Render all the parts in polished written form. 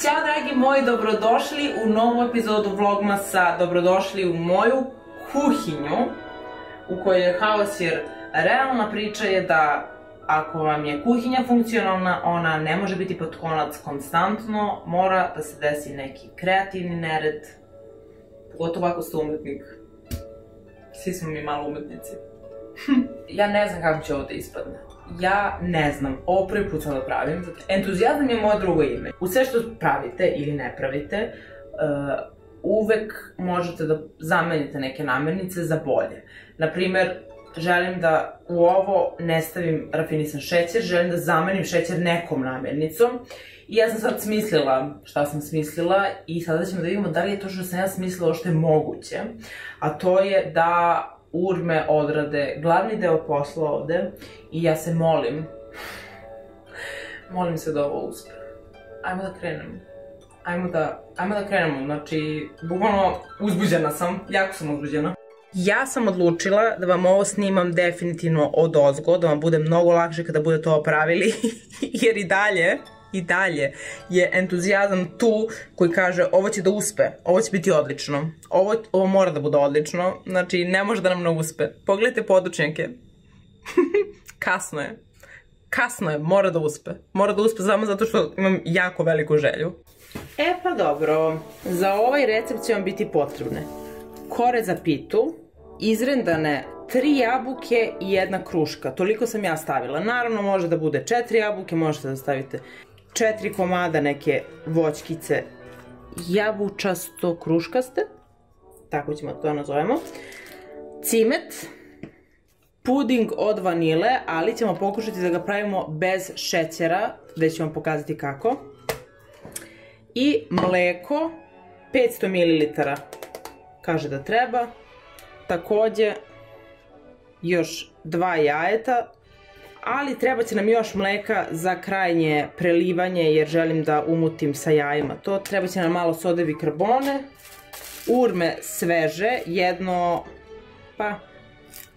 Ćao dragi moji, dobrodošli u novu epizodu Vlogmasa, dobrodošli u moju kuhinju u kojoj je haos jer realna priča je da ako vam je kuhinja funkcionalna, ona ne može biti pod konac konstantno, mora da se desi neki kreativni nered, pogotovo ako ste umetnik. Svi smo mi malo umetnici. Ja ne znam kako će ovo da ispadne. Ja ne znam, ovo prvi put sada pravim. Entuzijazam je moje drugo ime. U sve što pravite ili ne pravite, uvek možete da zamenite neke namirnice za bolje. Naprimer, želim da u ovo ne stavim rafinisan šećer, želim da zamenim šećer nekom namirnicom. I ja sam sad smislila šta sam smislila i sada ćemo da vidimo da li je to što sam ja smislila što je moguće. A to je da urme odrade glavni deo posla ovde i ja se molim se da ovo uspe. Ajmo da krenemo. Ajmo da krenemo, znači, bukvalno uzbuđena sam, jako sam uzbuđena. Ja sam odlučila da vam ovo snimam definitivno odozgo, da vam bude mnogo lakše kada budete ovo pravili, jer i dalje je entuzijazam tu koji kaže ovo će da uspe, ovo će biti odlično, ovo mora da bude odlično, znači ne može da nam ne uspe. Pogledajte podučnjake, kasno je, mora da uspe samo zato što imam jako veliku želju. E pa dobro, za ovaj recept će vam biti potrebne kore za pitu, izrendane 3 jabuke i 1 kruška, toliko sam ja stavila. Naravno može da bude 4 jabuke, možete da stavite 4 komada neke voćkice jabučasto kruškaste, tako ćemo to nazovemo, cimet, puding od vanile, ali ćemo pokušati da ga pravimo bez šećera, gde ću vam pokazati kako, i mleko 500 ml kaže da treba, takođe još 2 jajeta, ali treba će nam još mleka za krajnje prelivanje jer želim da umutim sa jajima to. Treba će nam malo sode bikarbone, urme sveže, jedno, pa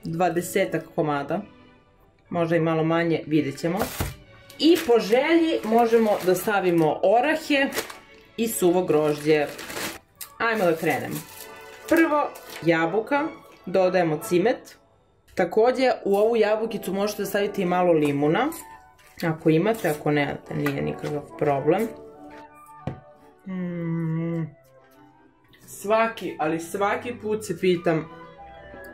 20 komada, možda i malo manje, vidjet ćemo. I po želji možemo da stavimo orahe i suvo grožđe. Ajmo da krenemo. Prvo jabuka, dodajemo cimet. Takođe, u ovu jabukicu možete staviti i malo limuna, ako imate, ako ne, nije nikakav problem. Svaki put se pitam,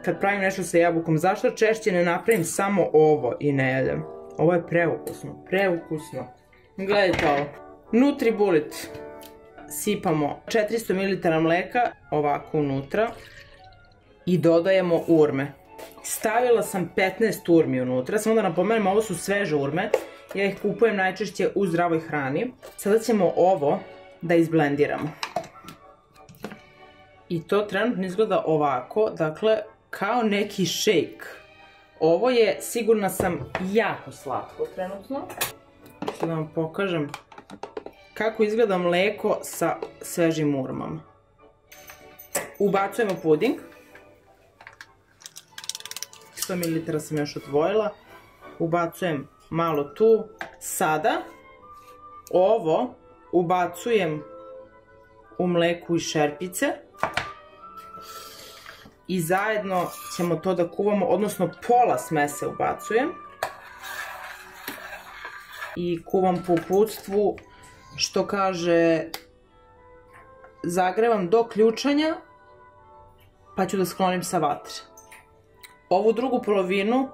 kad pravim nešto sa jabukom, zašto češće ne napravim samo ovo i ne jedem? Ovo je preukusno. Gledajte ovo. Nutribullet. Sipamo 400 ml mleka, ovako unutra, i dodajemo urme. Stavila sam 15 urmi unutra, samo da napomenem, ovo su sveže urme, ja ih kupujem najčešće u zdravoj hrani. Sada ćemo ovo da izblendiramo. I to trenutno izgleda ovako, dakle, kao neki šejk. Ovo je, sigurna sam, jako slatko trenutno. Sada da vam pokažem kako izgleda mleko sa svežim urmama. Ubacujemo puding. 100 ml sam još odvojila, ubacujem malo tu. Sada ovo ubacujem u mleku i šerpice i zajedno ćemo to da kuvamo, odnosno pola smese ubacujem i kuvam po uputstvu, što kaže, zagrevam do ključanja pa ću da sklonim sa vatre. Ovu drugu polovinu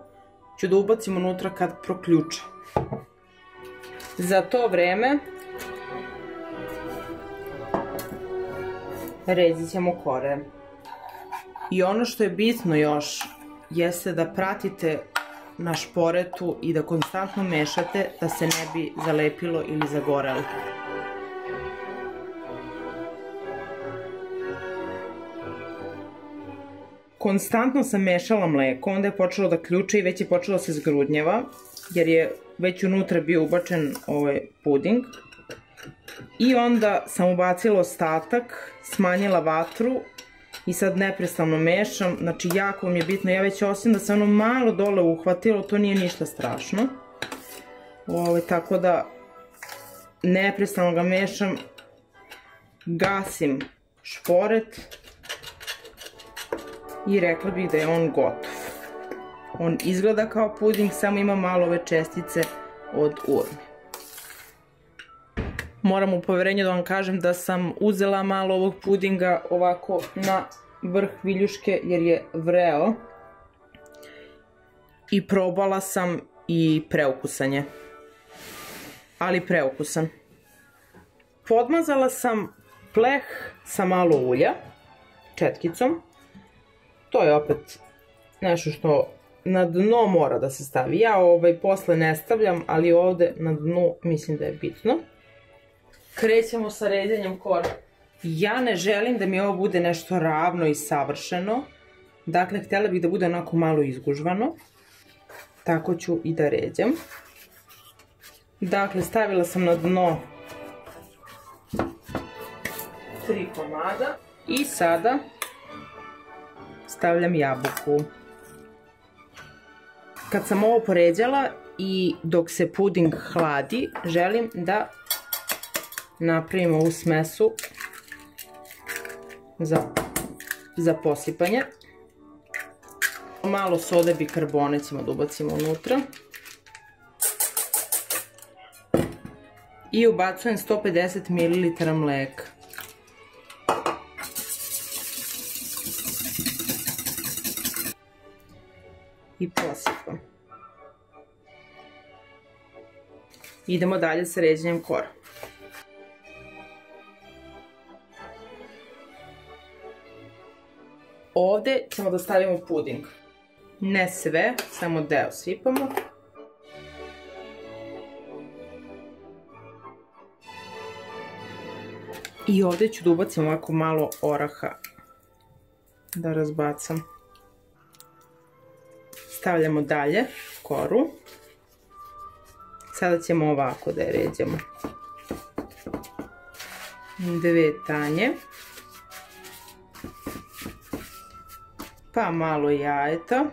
ću da ubacim unutra kad proključa. Za to vreme rezit ćemo kore. I ono što je bitno još jeste da pratite na šporetu i da konstantno mešate da se ne bi zalepilo ili zagorelo. Konstantno sam mešala mleko, onda je počelo da ključa i već je počelo da se zgrudnjeva, jer je već unutra bio ubačen ovaj puding. I onda sam ubacila ostatak, smanjila vatru i sad neprestano mešam, znači jako mi je bitno, ja već osim da se ono malo dole uhvatilo, to nije ništa strašno. Tako da neprestano ga mešam gasim šporet i rekla bih da je on gotov. On izgleda kao puding, samo ima malo ove čestice od urme. Moram u poverenju da vam kažem da sam uzela malo ovog pudinga ovako na vrh viljuške jer je vreo. I probala sam i preukusan je. Ali preukusan. Podmazala sam pleh sa malo ulja, četkicom. To je opet nešto što na dno mora da se stavi. Ja posle ne stavljam, ali ovde na dnu mislim da je bitno. Krećemo sa ređanjem kore. Ja ne želim da mi ovo bude nešto ravno i savršeno. Dakle, htjela bih da bude onako malo izgužvano. Tako ću i da ređam. Dakle, stavila sam na dno 3 komada. I sada stavljam jabuku. Kad sam ovo poređala i dok se puding hladi, želim da napravim ovu smesu za posipanje. Malo sode bikarbone ćemo da ubacimo unutra. I ubacujem 150 ml mleka. I posipam. Idemo dalje sa ređenjem kora. Ovde ćemo da stavimo puding. Ne sve, samo deo sipamo. I ovde ću da ubacim ovako malo oraha da razbacam. Stavljamo dalje koru. Sada ćemo ovako da je ređamo. 2 tanje. Pa malo jajeta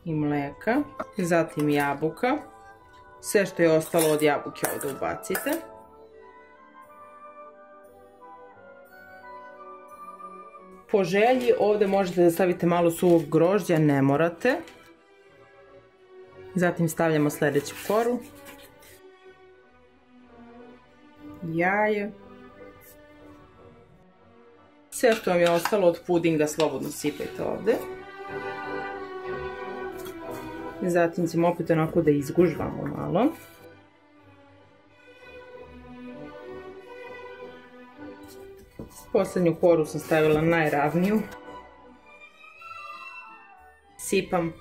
i mleka. Zatim jabuka. Sve što je ostalo od jabuke ovde ubacite. Po želji ovde možete da stavite malo suvog grožđa, ne morate. Zatim stavljamo sljedeću koru. Jaje. Sve što vam je ostalo od pudinga slobodno sipajte ovde. Zatim ćemo opet onako da izgužvamo malo. Poslednju koru sam stavila najravniju. Sipam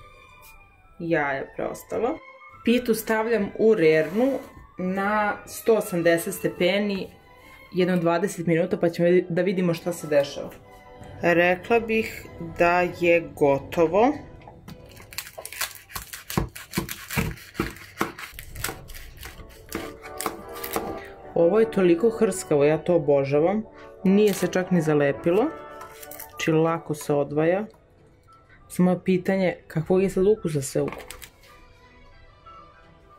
jaja preostalo. Pitu stavljam u rernu na 180 stepeni jedno 20 minuta pa ćemo da vidimo šta se dešava. Rekla bih da je gotovo. Ovo je toliko hrskavo, ja to obožavam. Nije se čak ni zalepilo. Znači lako se odvaja. Samo je pitanje kakvog je sad ukusa sve ukup.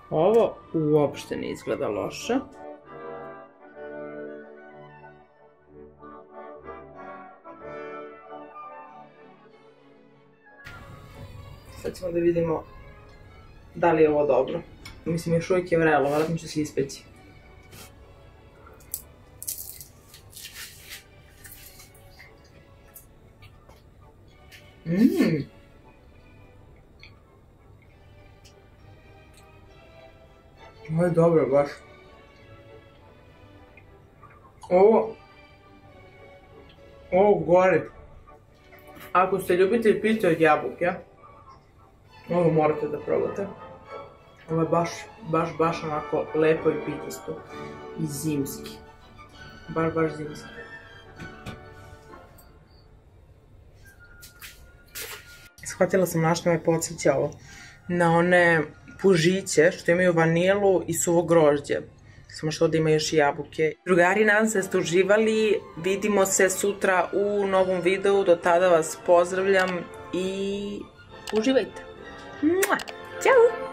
Ovo uopšte ne izgleda loše. Sad ćemo da vidimo da li je ovo dobro. Mislim, još uvijek je vrelo, vjerojatno ću se ispeći. Ovo je dobro baš. Ovo gori. Ako ste ljubitelji pite od jabuke, ovo morate da probate. Ovo je baš onako lepo i pitasto. I zimski. Baš zimski. Shvatila sam na što me podsjeća ovo. Na one pužiće što imaju vanilu i suvo grožđe. Samo što ovdje ima još i jabuke. Drugari, nadam se da ste uživali. Vidimo se sutra u novom videu. Do tada vas pozdravljam i uživajte. Ćao!